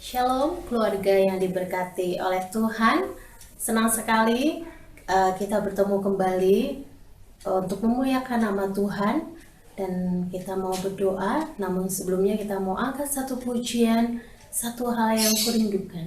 Shalom keluarga yang diberkati oleh Tuhan. Senang sekali kita bertemu kembali untuk memuliakan nama Tuhan. Dan kita mau berdoa, namun sebelumnya kita mau angkat satu pujian, satu hal yang kurindukan.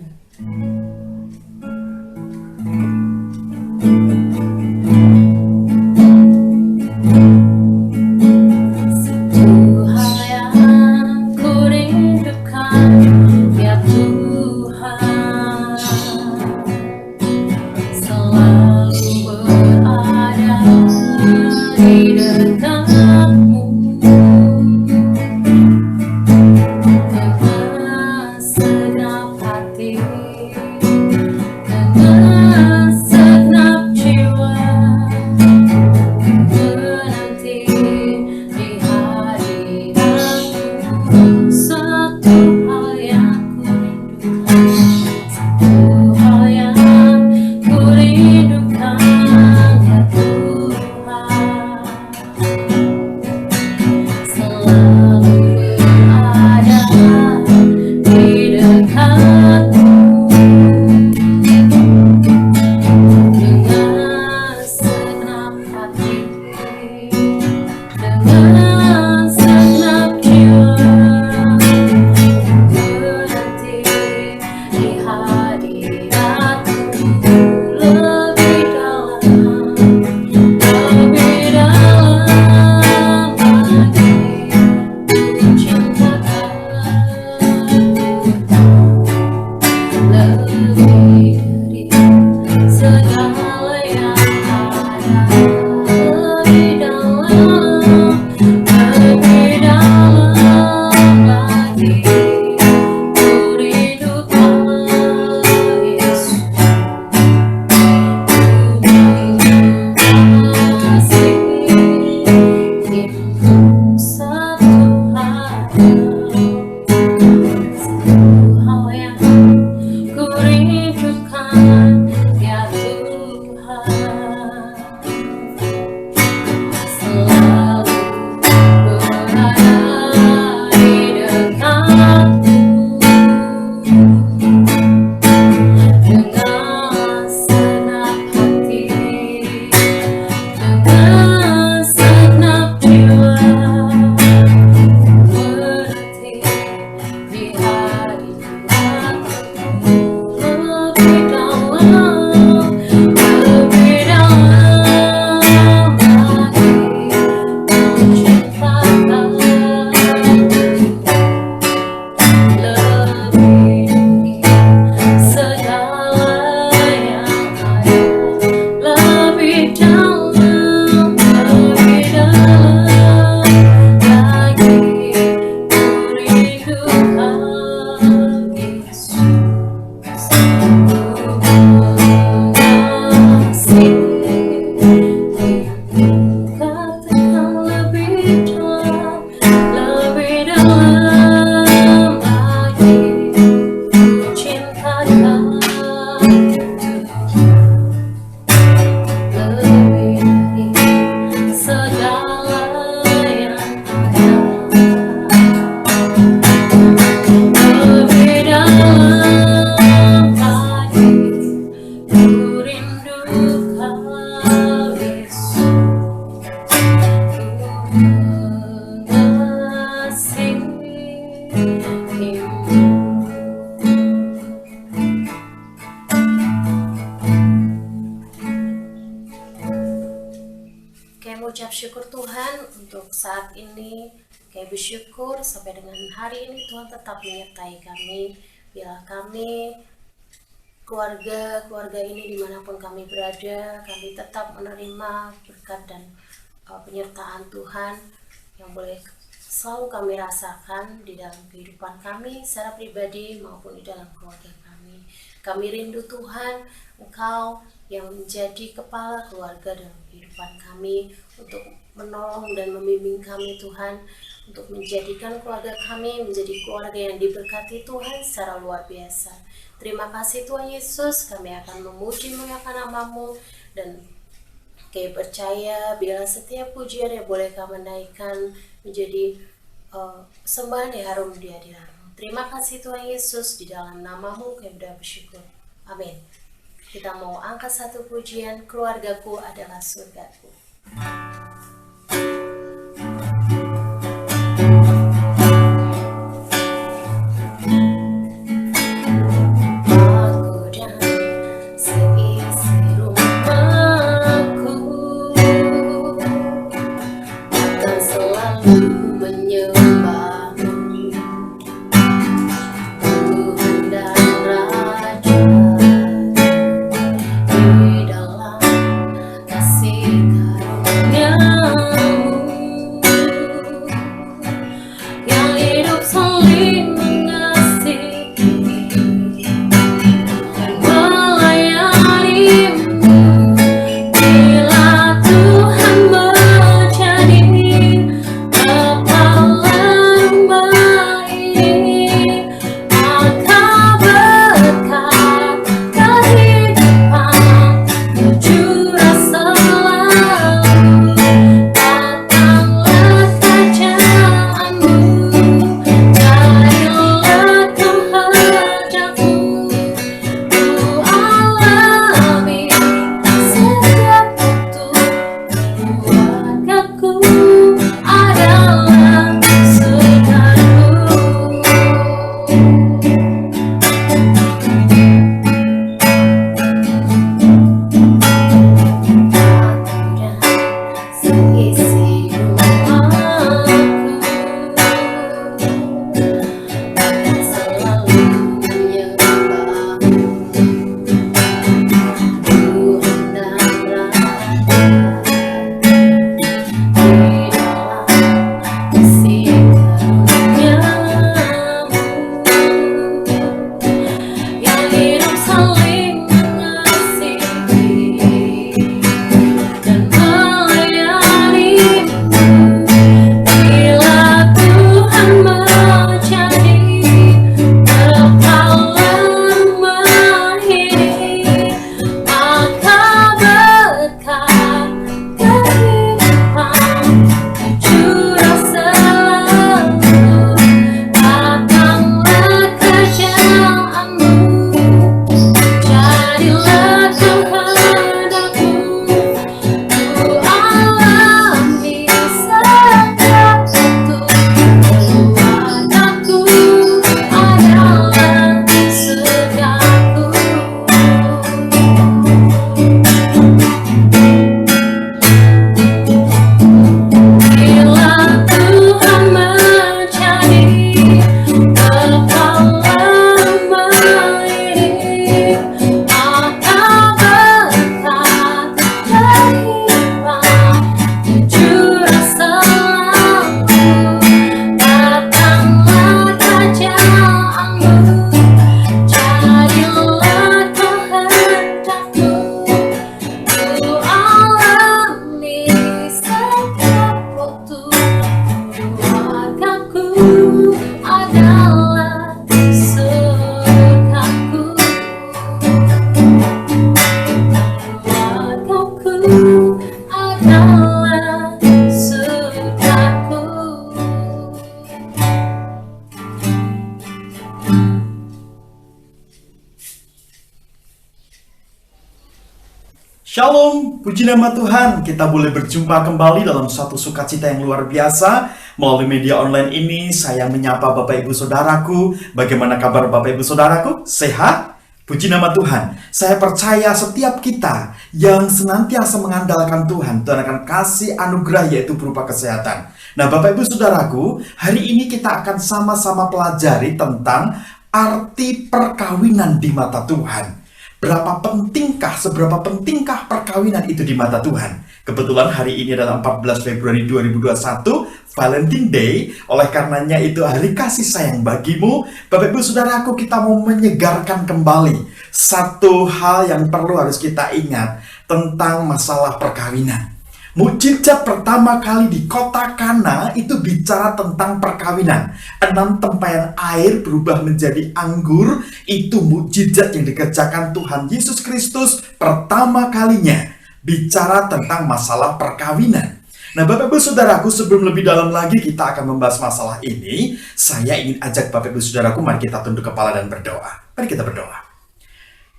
Mengucap syukur Tuhan untuk saat ini. Kayak bersyukur sampai dengan hari ini Tuhan tetap menyertai kami. Bila kami keluarga ini dimanapun kami berada, kami tetap menerima berkat dan penyertaan Tuhan yang boleh selalu kami rasakan di dalam kehidupan kami secara pribadi maupun di dalam keluarga kami. Kami rindu Tuhan, Engkau yang menjadi kepala keluarga dalam kehidupan kami, untuk menolong dan membimbing kami Tuhan, untuk menjadikan keluarga kami menjadi keluarga yang diberkati Tuhan secara luar biasa. Terima kasih Tuhan Yesus, kami akan memuji memuliakan nama-Mu, dan kami percaya bila setiap pujian yang boleh kami naikkan menjadi sembahan yang harum di hadirat-Mu. Terima kasih Tuhan Yesus, di dalam nama-Mu kami bersyukur. Amin. Kita mau angkat satu pujian, keluargaku adalah surgaku. Shalom, puji nama Tuhan. Kita boleh berjumpa kembali dalam suatu sukacita yang luar biasa. Melalui media online ini, saya menyapa Bapak Ibu Saudaraku. Bagaimana kabar Bapak Ibu Saudaraku? Sehat? Puji nama Tuhan. Saya percaya setiap kita yang senantiasa mengandalkan Tuhan, Tuhan akan kasih anugerah yaitu berupa kesehatan. Nah Bapak Ibu Saudaraku, hari ini kita akan sama-sama pelajari tentang arti perkawinan di mata Tuhan. Seberapa pentingkah perkawinan itu di mata Tuhan? Kebetulan hari ini adalah 14 Februari 2021, Valentine Day. Oleh karenanya itu hari kasih sayang bagimu. Bapak Ibu Saudaraku, kita mau menyegarkan kembali satu hal yang perlu harus kita ingat tentang masalah perkawinan. Mukjizat pertama kali di kota Kana itu bicara tentang perkawinan. 6 tempayan air berubah menjadi anggur. Itu mukjizat yang dikerjakan Tuhan Yesus Kristus pertama kalinya. Bicara tentang masalah perkawinan. Nah, Bapak Ibu Saudaraku, sebelum lebih dalam lagi kita akan membahas masalah ini, saya ingin ajak Bapak Ibu Saudaraku, mari kita tunduk kepala dan berdoa. Mari kita berdoa.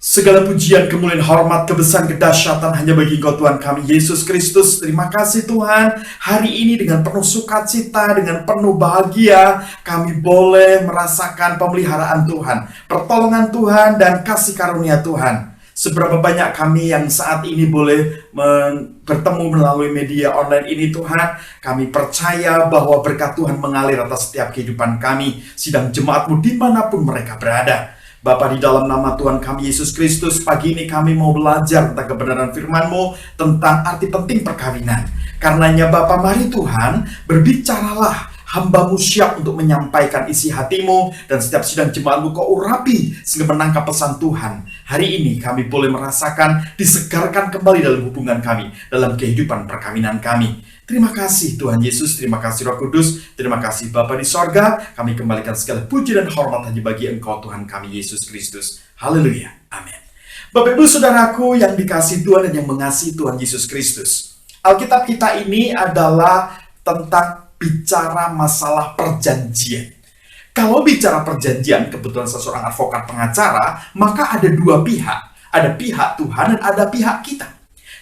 Segala pujian, kemuliaan, hormat, kebesaran, kedahsyatan hanya bagi Engkau Tuhan kami Yesus Kristus. Terima kasih Tuhan, hari ini dengan penuh sukacita, dengan penuh bahagia, kami boleh merasakan pemeliharaan Tuhan, pertolongan Tuhan, dan kasih karunia Tuhan. Seberapa banyak kami yang saat ini boleh bertemu melalui media online ini Tuhan, kami percaya bahwa berkat Tuhan mengalir atas setiap kehidupan kami, sidang jemaat-Mu dimanapun mereka berada. Bapa, di dalam nama Tuhan kami Yesus Kristus, pagi ini kami mau belajar tentang kebenaran firman-Mu, tentang arti penting perkawinan. Karenanya Bapa, mari Tuhan, berbicaralah. Hamba-Mu siap untuk menyampaikan isi hati-Mu, dan setiap sidang jemaat-Mu Kau urapi sehingga menangkap pesan Tuhan. Hari ini kami boleh merasakan disegarkan kembali dalam hubungan kami, dalam kehidupan perkawinan kami. Terima kasih Tuhan Yesus, terima kasih Roh Kudus, terima kasih Bapa di sorga. Kami kembalikan segala puji dan hormat hanya bagi Engkau Tuhan kami Yesus Kristus. Haleluya, amin. Bapak Ibu Saudaraku yang dikasihi Tuhan dan yang mengasihi Tuhan Yesus Kristus, Alkitab kita ini adalah tentang bicara masalah perjanjian. Kalau bicara perjanjian, kebetulan saya seorang advokat pengacara, maka ada dua pihak. Ada pihak Tuhan dan ada pihak kita.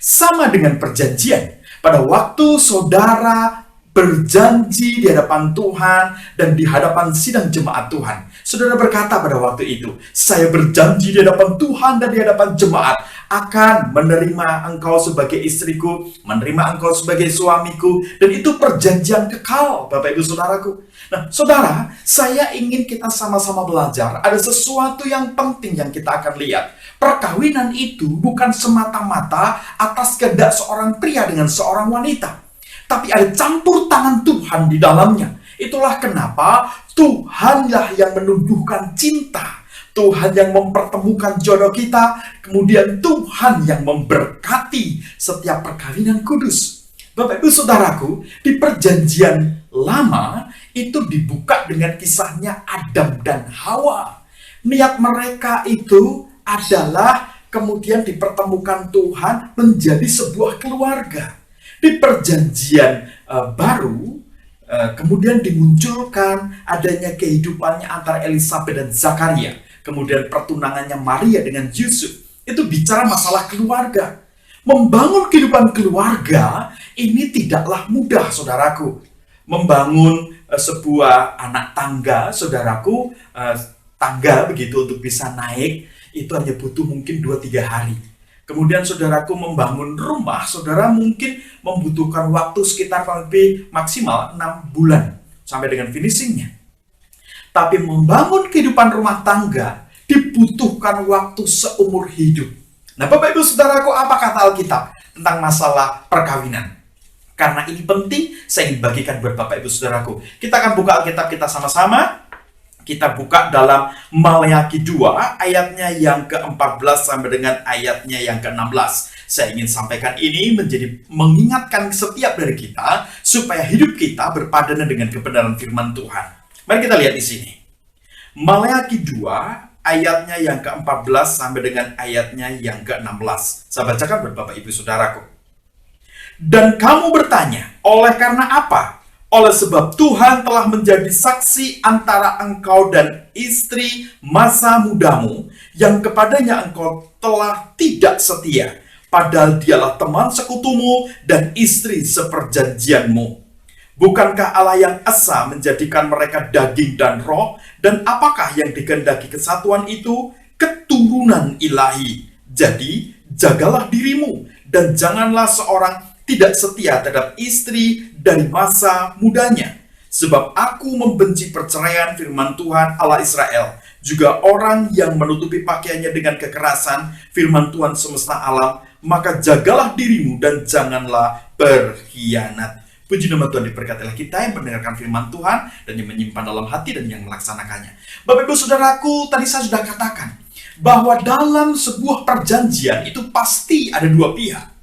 Sama dengan perjanjian. Pada waktu saudara berjanji di hadapan Tuhan dan di hadapan sidang jemaat Tuhan, saudara berkata pada waktu itu, saya berjanji di hadapan Tuhan dan di hadapan jemaat akan menerima engkau sebagai istriku, menerima engkau sebagai suamiku, dan itu perjanjian kekal, Bapak Ibu Saudaraku. Nah, saudara, saya ingin kita sama-sama belajar. Ada sesuatu yang penting yang kita akan lihat. Perkawinan itu bukan semata-mata atas kehendak seorang pria dengan seorang wanita, tapi ada campur tangan Tuhan di dalamnya. Itulah kenapa Tuhanlah yang menumbuhkan cinta, Tuhan yang mempertemukan jodoh kita, kemudian Tuhan yang memberkati setiap perkawinan kudus. Bapak Ibu Saudaraku, di perjanjian lama itu dibuka dengan kisahnya Adam dan Hawa. Niat mereka itu adalah kemudian dipertemukan Tuhan menjadi sebuah keluarga. Di perjanjian baru, kemudian dimunculkan adanya kehidupannya antara Elisabet dan Zakaria. Kemudian pertunangannya Maria dengan Yusuf. Itu bicara masalah keluarga. Membangun kehidupan keluarga ini tidaklah mudah, saudaraku. Membangun sebuah anak tangga, saudaraku, tangga begitu untuk bisa naik, itu hanya butuh mungkin 2-3 hari. Kemudian saudaraku membangun rumah, saudara mungkin membutuhkan waktu sekitar lebih maksimal 6 bulan sampai dengan finishingnya. Tapi membangun kehidupan rumah tangga dibutuhkan waktu seumur hidup. Nah, Bapak Ibu Saudaraku, apa kata Alkitab tentang masalah perkawinan? Karena ini penting, saya ingin bagikan buat Bapak Ibu Saudaraku. Kita akan buka Alkitab kita sama-sama. Kita buka dalam Maleakhi 2 ayatnya yang ke-14 sampai dengan ayatnya yang ke-16. Saya ingin sampaikan ini menjadi mengingatkan setiap dari kita supaya hidup kita berpadanan dengan kebenaran firman Tuhan. Mari kita lihat di sini. Maleakhi 2 ayatnya yang ke-14 sampai dengan ayatnya yang ke-16. Saya bacakan buat Bapak Ibu Saudaraku. Dan kamu bertanya, oleh karena apa? Oleh sebab Tuhan telah menjadi saksi antara engkau dan istri masa mudamu, yang kepadanya engkau telah tidak setia, padahal dialah teman sekutumu dan istri seperjanjianmu. Bukankah Allah yang esa menjadikan mereka daging dan roh, dan apakah yang dikehendaki kesatuan itu? Keturunan ilahi. Jadi, jagalah dirimu, dan janganlah seorang tidak setia terhadap istri dari masa mudanya. Sebab aku membenci perceraian, firman Tuhan Allah Israel. Juga orang yang menutupi pakaiannya dengan kekerasan, firman Tuhan semesta alam. Maka jagalah dirimu dan janganlah berkhianat. Puji nama Tuhan, diberkatilah kita yang mendengarkan firman Tuhan dan yang menyimpan dalam hati dan yang melaksanakannya. Bapak Ibu Saudaraku, tadi saya sudah katakan bahwa dalam sebuah perjanjian itu pasti ada dua pihak.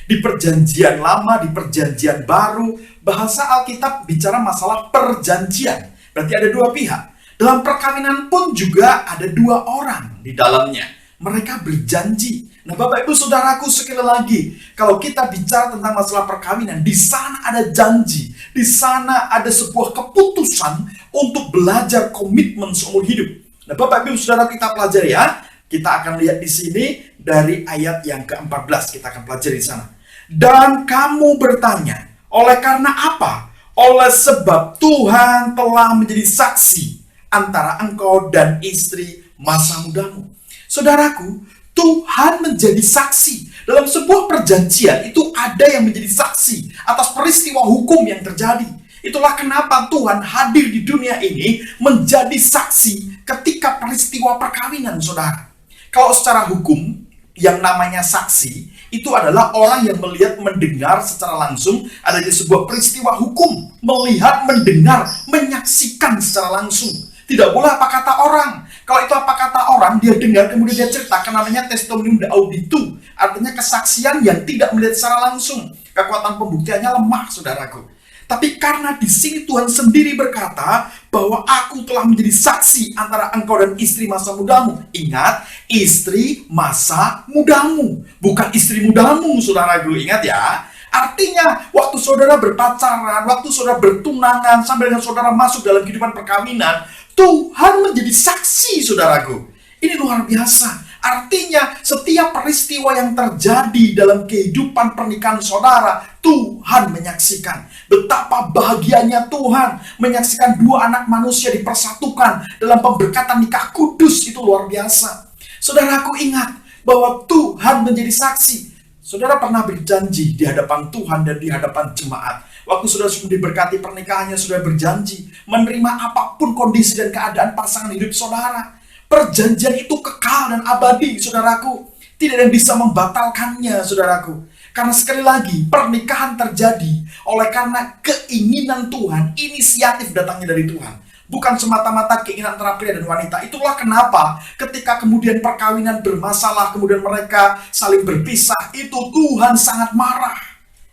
Di perjanjian lama, di perjanjian baru, bahasa Alkitab bicara masalah perjanjian. Berarti ada dua pihak. Dalam perkawinan pun juga ada dua orang di dalamnya. Mereka berjanji. Nah, Bapak Ibu Saudaraku, sekali lagi, kalau kita bicara tentang masalah perkawinan, di sana ada janji, di sana ada sebuah keputusan untuk belajar komitmen seumur hidup. Nah, Bapak Ibu Saudara, kita pelajari ya. Kita akan lihat di sini dari ayat yang ke-14, kita akan pelajari di sana. Dan kamu bertanya, oleh karena apa? Oleh sebab Tuhan telah menjadi saksi antara engkau dan istri masa mudamu. Saudaraku, Tuhan menjadi saksi. Dalam sebuah perjanjian itu ada yang menjadi saksi atas peristiwa hukum yang terjadi. Itulah kenapa Tuhan hadir di dunia ini menjadi saksi ketika peristiwa perkawinan, saudara. Kalau secara hukum, yang namanya saksi itu adalah orang yang melihat, mendengar secara langsung adanya sebuah peristiwa hukum. Melihat, mendengar, menyaksikan secara langsung. Tidak boleh apa kata orang. Kalau itu apa kata orang, dia dengar kemudian dia ceritakan, namanya testimonium auditu. Artinya kesaksian yang tidak melihat secara langsung. Kekuatan pembuktiannya lemah, saudaraku. Tapi karena di sini Tuhan sendiri berkata bahwa aku telah menjadi saksi antara engkau dan istri masa mudamu. Ingat, istri masa mudamu, bukan istri mudamu, saudaraku. Ingat ya. Artinya, waktu saudara berpacaran, waktu saudara bertunangan, sampai dengan saudara masuk dalam kehidupan perkawinan, Tuhan menjadi saksi, saudaraku. Ini luar biasa. Artinya, setiap peristiwa yang terjadi dalam kehidupan pernikahan saudara, Tuhan menyaksikan. Betapa bahagianya Tuhan menyaksikan dua anak manusia dipersatukan dalam pemberkatan nikah kudus. Itu luar biasa. Saudaraku, ingat bahwa Tuhan menjadi saksi. Saudara pernah berjanji di hadapan Tuhan dan di hadapan jemaat. Waktu saudara sudah diberkati pernikahannya, sudah berjanji menerima apapun kondisi dan keadaan pasangan hidup saudara. Perjanjian itu kekal dan abadi, saudaraku. Tidak ada yang bisa membatalkannya, saudaraku. Karena sekali lagi, pernikahan terjadi oleh karena keinginan Tuhan, inisiatif datangnya dari Tuhan. Bukan semata-mata keinginan antara pria dan wanita. Itulah kenapa ketika kemudian perkawinan bermasalah, kemudian mereka saling berpisah, itu Tuhan sangat marah.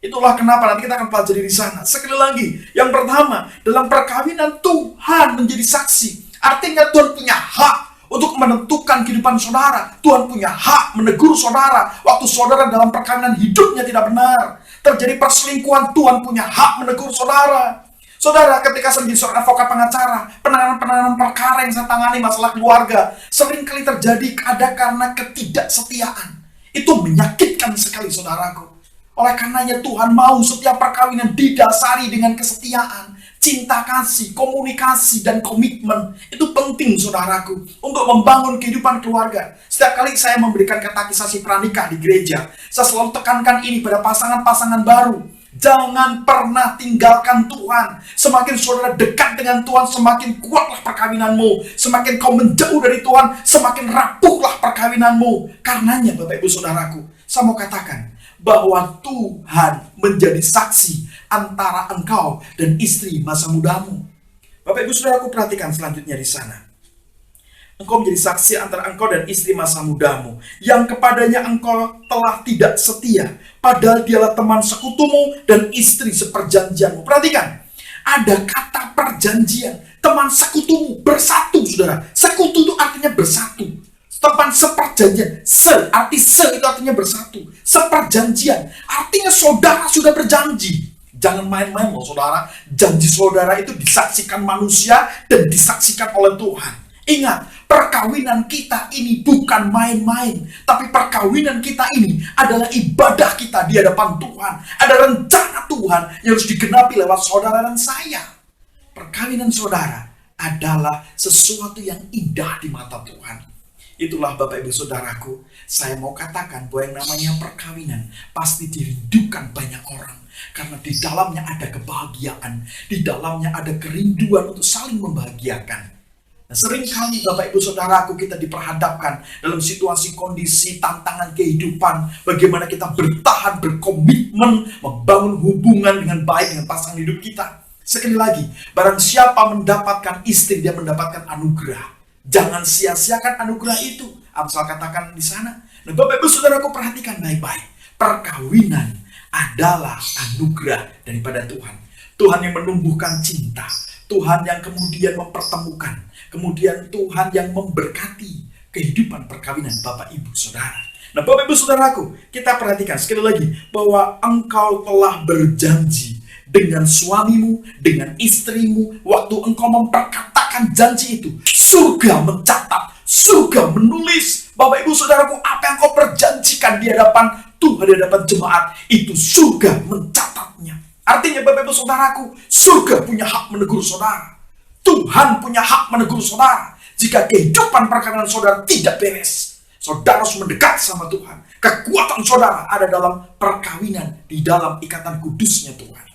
Itulah kenapa nanti kita akan pelajari di sana. Sekali lagi, yang pertama, dalam perkawinan Tuhan menjadi saksi. Artinya Tuhan punya hak untuk menentukan kehidupan saudara. Tuhan punya hak menegur saudara waktu saudara dalam perkawinan hidupnya tidak benar. Terjadi perselingkuhan, Tuhan punya hak menegur saudara. Saudara, ketika saya menjadi seorang advokat pengacara, penanganan perkara yang saya tangani masalah keluarga, seringkali terjadi ada karena ketidaksetiaan. Itu menyakitkan sekali, saudaraku. Oleh karenanya Tuhan mau setiap perkawinan didasari dengan kesetiaan, cinta kasih, komunikasi, dan komitmen. Itu penting, saudaraku, untuk membangun kehidupan keluarga. Setiap kali saya memberikan katekisasi pranikah di gereja, saya selalu tekankan ini pada pasangan-pasangan baru. Jangan pernah tinggalkan Tuhan. Semakin saudara dekat dengan Tuhan, semakin kuatlah perkawinanmu. Semakin kau menjauh dari Tuhan, semakin rapuhlah perkawinanmu. Karenanya, Bapak Ibu Saudaraku, saya mau katakan bahwa Tuhan menjadi saksi antara engkau dan istri masa mudamu. Bapak Ibu Saudaraku, perhatikan selanjutnya di sana. Engkau menjadi saksi antara engkau dan istri masa mudamu, yang kepadanya engkau telah tidak setia, padahal dialah teman sekutumu dan istri seperjanjianmu. Perhatikan, ada kata perjanjian, teman sekutumu, bersatu, saudara. Sekutu itu artinya bersatu. Teman seperjanjian, se itu artinya bersatu. Seperjanjian, artinya saudara sudah berjanji. Jangan main-main loh, saudara. Janji saudara itu disaksikan manusia dan disaksikan oleh Tuhan. Ingat, perkawinan kita ini bukan main-main, tapi perkawinan kita ini adalah ibadah kita di hadapan Tuhan. Ada rencana Tuhan yang harus digenapi lewat saudara dan saya. Perkawinan saudara adalah sesuatu yang indah di mata Tuhan. Itulah Bapak Ibu Saudaraku, saya mau katakan bahwa yang namanya perkawinan pasti dirindukan banyak orang. Karena di dalamnya ada kebahagiaan, di dalamnya ada kerinduan untuk saling membahagiakan. Nah, seringkali Bapak Ibu Saudaraku kita diperhadapkan dalam situasi kondisi tantangan kehidupan. Bagaimana kita bertahan, berkomitmen, membangun hubungan dengan baik dengan pasangan hidup kita. Sekali lagi, barang siapa mendapatkan istri, dia mendapatkan anugerah. Jangan sia-siakan anugerah itu. Amsal katakan di sana. Nah, Bapak Ibu Saudaraku, perhatikan baik-baik. Perkawinan adalah anugerah daripada Tuhan. Tuhan yang menumbuhkan cinta. Tuhan yang kemudian mempertemukan. Kemudian Tuhan yang memberkati kehidupan perkawinan Bapak Ibu Saudara. Nah, Bapak Ibu Saudaraku, kita perhatikan sekali lagi bahwa engkau telah berjanji dengan suamimu, dengan istrimu, waktu engkau memperkatakan janji itu, surga mencatat, surga menulis. Bapak Ibu Saudaraku, apa yang kau perjanjikan di hadapan Tuhan, di hadapan jemaat, itu surga mencatatnya. Artinya Bapak Ibu Saudaraku, surga punya hak menegur saudara. Tuhan punya hak menegur saudara. Jika kehidupan perkawinan saudara tidak beres, saudara harus mendekat sama Tuhan. Kekuatan saudara ada dalam perkawinan, di dalam ikatan kudusnya Tuhan.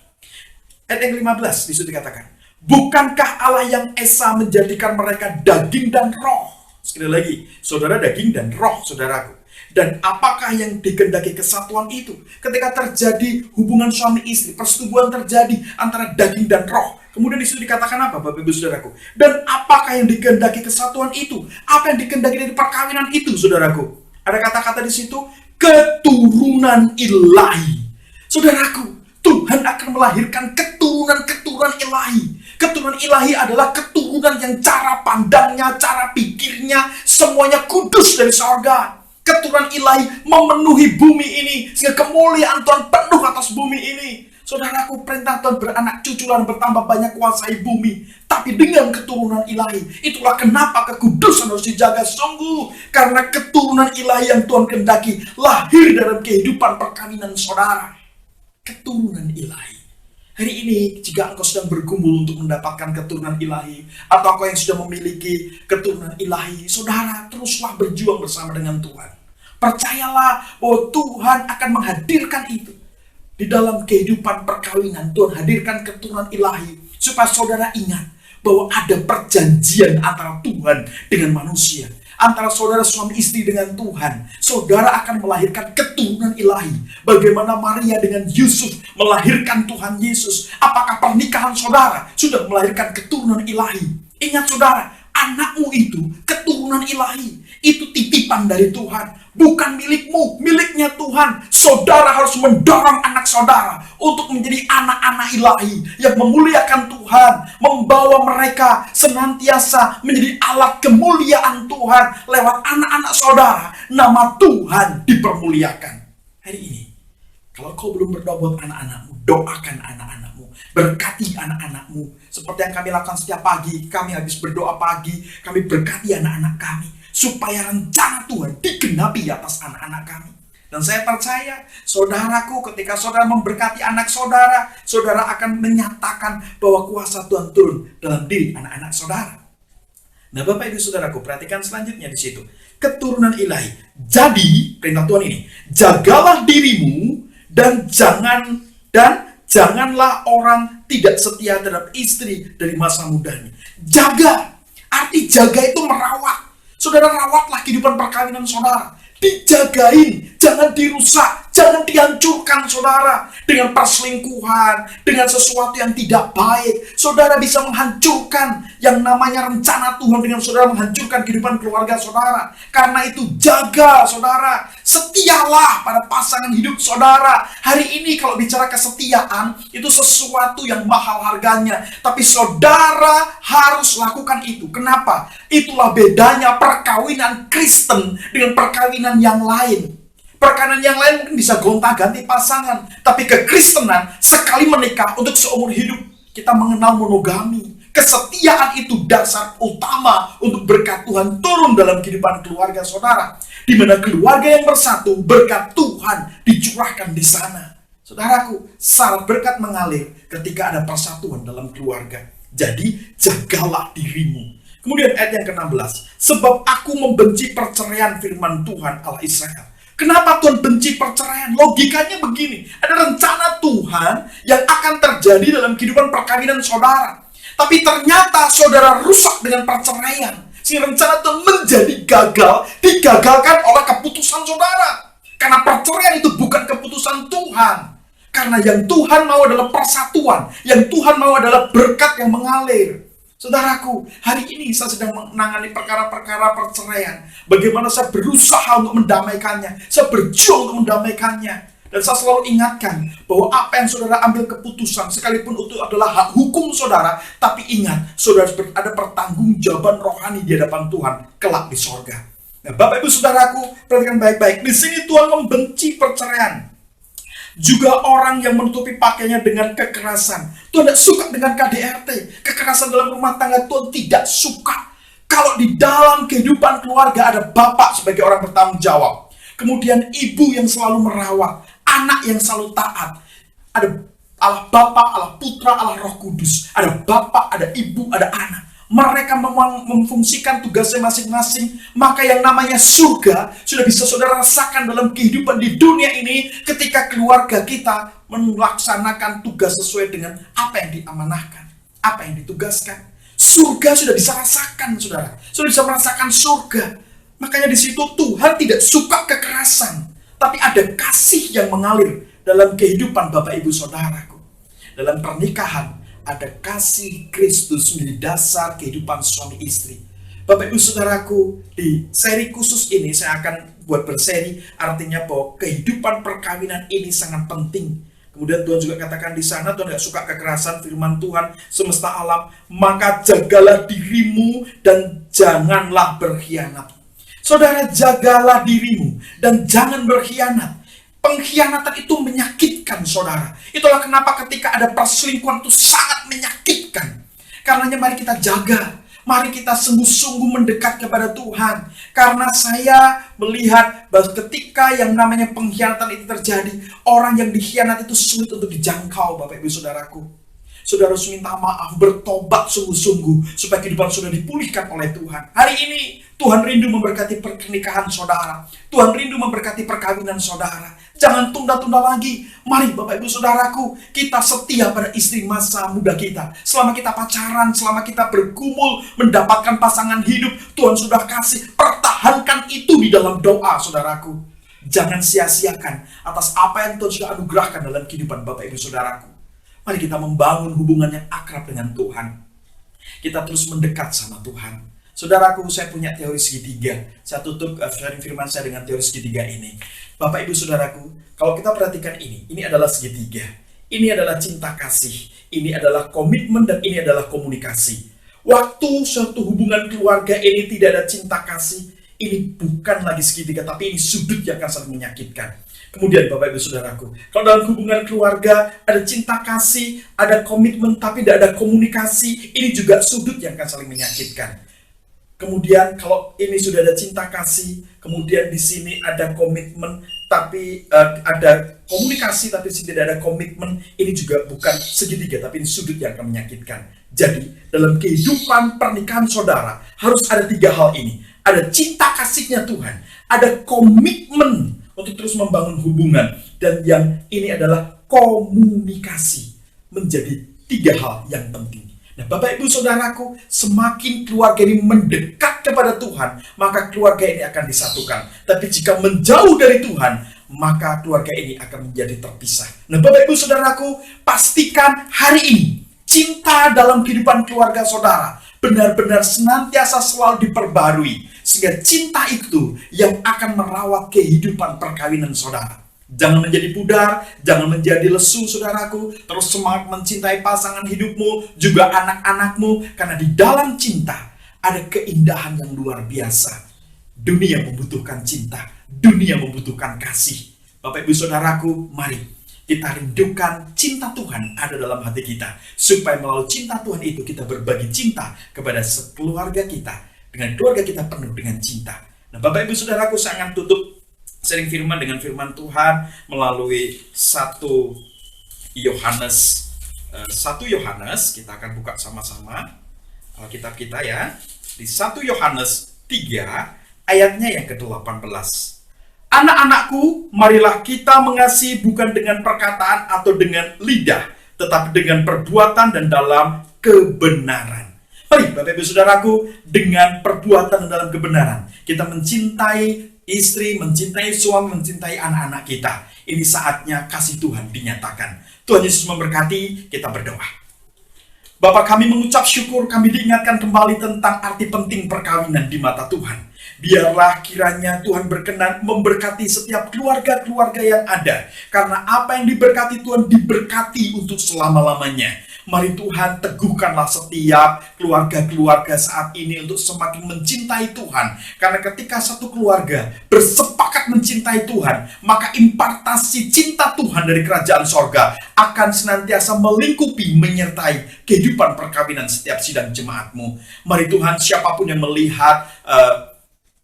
Ayat yang 15 disitu dikatakan, bukankah Allah yang esa menjadikan mereka daging dan roh? Sekali lagi, saudara daging dan roh, saudaraku. Dan apakah yang dikehendaki kesatuan itu? Ketika terjadi hubungan suami istri, persetubuhan terjadi antara daging dan roh. Kemudian disitu dikatakan apa, Bapak Ibu Saudaraku? Dan apakah yang dikehendaki kesatuan itu? Apa yang dikehendaki dari perkawinan itu, saudaraku? Ada kata-kata di situ, keturunan ilahi. Saudaraku, Tuhan akan melahirkan keturunan-keturunan ilahi. Keturunan ilahi adalah keturunan yang cara pandangnya, cara pikirnya, semuanya kudus dari sorga. Keturunan ilahi memenuhi bumi ini, sehingga kemuliaan Tuhan penuh atas bumi ini. Saudaraku, perintah Tuhan beranak cucu dan bertambah banyak kuasai bumi. Tapi dengan keturunan ilahi, itulah kenapa kekudusan harus dijaga sungguh. Karena keturunan ilahi yang Tuhan kehendaki lahir dalam kehidupan perkawinan saudara. Keturunan ilahi. Hari ini, jika engkau sedang bergumul untuk mendapatkan keturunan ilahi, atau engkau yang sudah memiliki keturunan ilahi, saudara, teruslah berjuang bersama dengan Tuhan. Percayalah bahwa Tuhan akan menghadirkan itu. Di dalam kehidupan perkawinan, Tuhan hadirkan keturunan ilahi, supaya saudara ingat bahwa ada perjanjian antara Tuhan dengan manusia. Antara saudara suami istri dengan Tuhan, saudara akan melahirkan keturunan ilahi. Bagaimana Maria dengan Yusuf melahirkan Tuhan Yesus. Apakah pernikahan saudara sudah melahirkan keturunan ilahi? Ingat saudara, anakmu itu keturunan ilahi. Itu titipan dari Tuhan, bukan milikmu, miliknya Tuhan. Saudara harus mendorong anak saudara untuk menjadi anak-anak ilahi yang memuliakan Tuhan, membawa mereka senantiasa menjadi alat kemuliaan Tuhan. Lewat anak-anak saudara, nama Tuhan dipermuliakan. Hari ini, kalau kau belum berdoa buat anak-anakmu, doakan anak-anakmu, berkati anak-anakmu. Seperti yang kami lakukan setiap pagi, kami habis berdoa pagi, kami berkati anak-anak kami, supaya rencana Tuhan digenapi atas anak-anak kami. Dan saya percaya, saudaraku, ketika saudara memberkati anak saudara, saudara akan menyatakan bahwa kuasa Tuhan turun dalam diri anak-anak saudara. Nah, Bapak Ibu Saudaraku, perhatikan selanjutnya di situ. Keturunan ilahi. Jadi, perintah Tuhan ini, jagalah dirimu dan janganlah orang tidak setia terhadap istri dari masa mudanya. Jaga. Arti jaga itu merawat. Saudara, rawatlah kehidupan perkawinan saudara. Dijagain, jangan dirusak, jangan dihancurkan saudara. Dengan perselingkuhan, dengan sesuatu yang tidak baik, saudara bisa menghancurkan yang namanya rencana Tuhan dengan saudara menghancurkan kehidupan keluarga saudara. Karena itu jaga saudara, setialah pada pasangan hidup saudara. Hari ini kalau bicara kesetiaan, itu sesuatu yang mahal harganya. Tapi saudara harus lakukan itu. Kenapa? Itulah bedanya perkawinan Kristen dengan perkawinan yang lain. Perkawinan yang lain mungkin bisa gonta-ganti pasangan, tapi kekristenan sekali menikah untuk seumur hidup. Kita mengenal monogami. Kesetiaan itu dasar utama untuk berkat Tuhan turun dalam kehidupan keluarga saudara. Di mana keluarga yang bersatu, berkat Tuhan dicurahkan di sana. Saudaraku, syarat berkat mengalir ketika ada persatuan dalam keluarga. Jadi, jagalah dirimu. Kemudian ayat yang ke-16. Sebab aku membenci perceraian, firman Tuhan Allah Israel. Kenapa Tuhan benci perceraian? Logikanya begini. Ada rencana Tuhan yang akan terjadi dalam kehidupan perkawinan saudara. Tapi ternyata saudara rusak dengan perceraian. Sehingga rencana Tuhan menjadi gagal, digagalkan oleh keputusan saudara. Karena perceraian itu bukan keputusan Tuhan. Karena yang Tuhan mau adalah persatuan. Yang Tuhan mau adalah berkat yang mengalir. Saudaraku, hari ini saya sedang menangani perkara-perkara perceraian. Bagaimana saya berusaha untuk mendamaikannya. Saya berjuang untuk mendamaikannya. Dan saya selalu ingatkan bahwa apa yang saudara ambil keputusan, sekalipun itu adalah hak hukum saudara, tapi ingat, saudara ada pertanggungjawaban rohani di hadapan Tuhan kelak di sorga. Nah, Bapak Ibu Saudaraku, perhatikan baik-baik. Di sini Tuhan membenci perceraian. Juga orang yang menutupi pakaiannya dengan kekerasan. Tuhan tidak suka dengan KDRT. Kekerasan dalam rumah tangga Tuhan tidak suka. Kalau di dalam kehidupan keluarga ada bapak sebagai orang bertanggung jawab. Kemudian ibu yang selalu merawat. Anak yang selalu taat. Ada Allah Bapa, Allah Putra, Allah Roh Kudus. Ada bapak, ada ibu, ada anak. Mereka memang memfungsikan tugasnya masing-masing. Maka yang namanya surga sudah bisa saudara rasakan dalam kehidupan di dunia ini ketika keluarga kita melaksanakan tugas sesuai dengan apa yang diamanahkan, apa yang ditugaskan. Surga sudah bisa rasakan, saudara. Sudah bisa merasakan surga. Makanya di situ Tuhan tidak suka kekerasan, tapi ada kasih yang mengalir dalam kehidupan Bapak Ibu Saudaraku. Dalam pernikahan ada kasih Kristus menjadi dasar kehidupan suami istri. Bapak Ibu Saudaraku, di seri khusus ini saya akan buat berseri, artinya bahwa kehidupan perkawinan ini sangat penting. Kemudian Tuhan juga katakan di sana, Tuhan tidak suka kekerasan, firman Tuhan semesta alam, maka jagalah dirimu dan janganlah berkhianat. Saudara, jagalah dirimu dan jangan berkhianat. Pengkhianatan itu menyakitkan, saudara. Itulah kenapa ketika ada perselingkuhan itu sangat menyakitkan. Karenanya mari kita jaga. Mari kita sungguh-sungguh mendekat kepada Tuhan. Karena saya melihat bahwa ketika yang namanya pengkhianatan itu terjadi, orang yang dikhianat itu sulit untuk dijangkau, Bapak Ibu Saudaraku. Saudara harus minta maaf, bertobat sungguh-sungguh supaya kehidupan saudara dipulihkan oleh Tuhan. Hari ini Tuhan rindu memberkati pernikahan saudara. Tuhan rindu memberkati perkawinan saudara. Jangan tunda-tunda lagi. Mari Bapak Ibu Saudaraku, kita setia pada istri masa muda kita. Selama kita pacaran, selama kita bergumul, mendapatkan pasangan hidup, Tuhan sudah kasih. Pertahankan itu di dalam doa, saudaraku. Jangan sia-siakan atas apa yang Tuhan sudah anugerahkan dalam kehidupan Bapak Ibu Saudaraku. Mari kita membangun hubungan yang akrab dengan Tuhan. Kita terus mendekat sama Tuhan. Saudaraku, saya punya teori segitiga. Saya tutup sharing firman saya dengan teori segitiga ini. Bapak Ibu Saudaraku, kalau kita perhatikan ini adalah segitiga. Ini adalah cinta kasih. Ini adalah komitmen dan ini adalah komunikasi. Waktu suatu hubungan keluarga ini tidak ada cinta kasih, ini bukan lagi segitiga, tapi ini sudut yang akan saling menyakitkan. Kemudian Bapak Ibu Saudaraku, kalau dalam hubungan keluarga ada cinta kasih, ada komitmen tapi tidak ada komunikasi, ini juga sudut yang akan saling menyakitkan. Kemudian kalau ini sudah ada cinta kasih, kemudian di sini ada komitmen tapi ada komunikasi tapi tidak ada komitmen, ini juga bukan segitiga tapi ini sudut yang akan menyakitkan. Jadi dalam kehidupan pernikahan saudara harus ada tiga hal ini. Ada cinta kasihnya Tuhan, ada komitmen untuk terus membangun hubungan, dan yang ini adalah komunikasi. Menjadi tiga hal yang penting. Nah, Bapak Ibu Saudaraku, semakin keluarga ini mendekat kepada Tuhan, maka keluarga ini akan disatukan. Tapi jika menjauh dari Tuhan, maka keluarga ini akan menjadi terpisah. Nah, Bapak Ibu Saudaraku, pastikan hari ini cinta dalam kehidupan keluarga saudara benar-benar senantiasa selalu diperbarui, sehingga cinta itu yang akan merawat kehidupan perkawinan saudara. Jangan menjadi pudar, jangan menjadi lesu, saudaraku. Terus semangat mencintai pasangan hidupmu, juga anak-anakmu, karena di dalam cinta ada keindahan yang luar biasa. Dunia membutuhkan cinta, dunia membutuhkan kasih. Bapak Ibu Saudaraku, mari kita rindukan cinta Tuhan ada dalam hati kita, supaya melalui cinta Tuhan itu kita berbagi cinta kepada keluarga kita, dengan keluarga kita penuh dengan cinta. Nah, Bapak Ibu Saudaraku, saya akan tutup sharing firman dengan firman Tuhan melalui 1 Yohanes. 1 Yohanes, kita akan buka sama-sama Alkitab kita ya. Di 1 Yohanes 3 ayatnya yang ke-18. Anak-anakku, marilah kita mengasihi bukan dengan perkataan atau dengan lidah, tetapi dengan perbuatan dan dalam kebenaran. Mari Bapak Ibu Saudaraku, dengan perbuatan dan dalam kebenaran, kita mencintai istri, mencintai suami, mencintai anak-anak kita. Ini saatnya kasih Tuhan dinyatakan. Tuhan Yesus memberkati, kita berdoa. Bapak, kami mengucap syukur, kami diingatkan kembali tentang arti penting perkawinan di mata Tuhan. Biarlah kiranya Tuhan berkenan memberkati setiap keluarga-keluarga yang ada. Karena apa yang diberkati Tuhan diberkati untuk selama-lamanya. Mari Tuhan, teguhkanlah setiap keluarga-keluarga saat ini untuk semakin mencintai Tuhan. Karena ketika satu keluarga bersepakat mencintai Tuhan, maka impartasi cinta Tuhan dari kerajaan sorga akan senantiasa melingkupi, menyertai kehidupan perkawinan setiap sidang jemaatmu. Mari Tuhan, siapapun yang melihat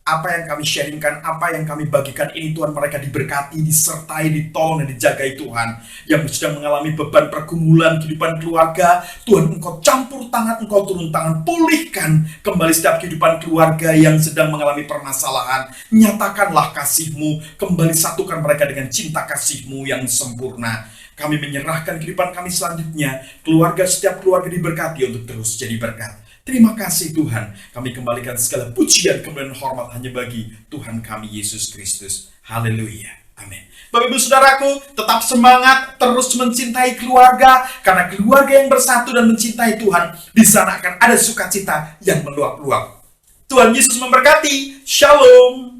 apa yang kami sharingkan, apa yang kami bagikan ini, Tuhan, mereka diberkati, disertai, ditolong, dan dijagai Tuhan. Yang sedang mengalami beban pergumulan kehidupan keluarga, Tuhan, Engkau campur tangan, Engkau turun tangan, pulihkan kembali setiap kehidupan keluarga yang sedang mengalami permasalahan. Nyatakanlah kasih-Mu, kembali satukan mereka dengan cinta kasih-Mu yang sempurna. Kami menyerahkan kehidupan kami selanjutnya, setiap keluarga diberkati untuk terus jadi berkat. Terima kasih Tuhan, kami kembalikan segala pujian, kemuliaan, hormat hanya bagi Tuhan kami Yesus Kristus. Haleluya, amin. Bapak Ibu Saudaraku, tetap semangat, terus mencintai keluarga, karena keluarga yang bersatu dan mencintai Tuhan, di sana akan ada sukacita yang meluap-luap. Tuhan Yesus memberkati. Shalom.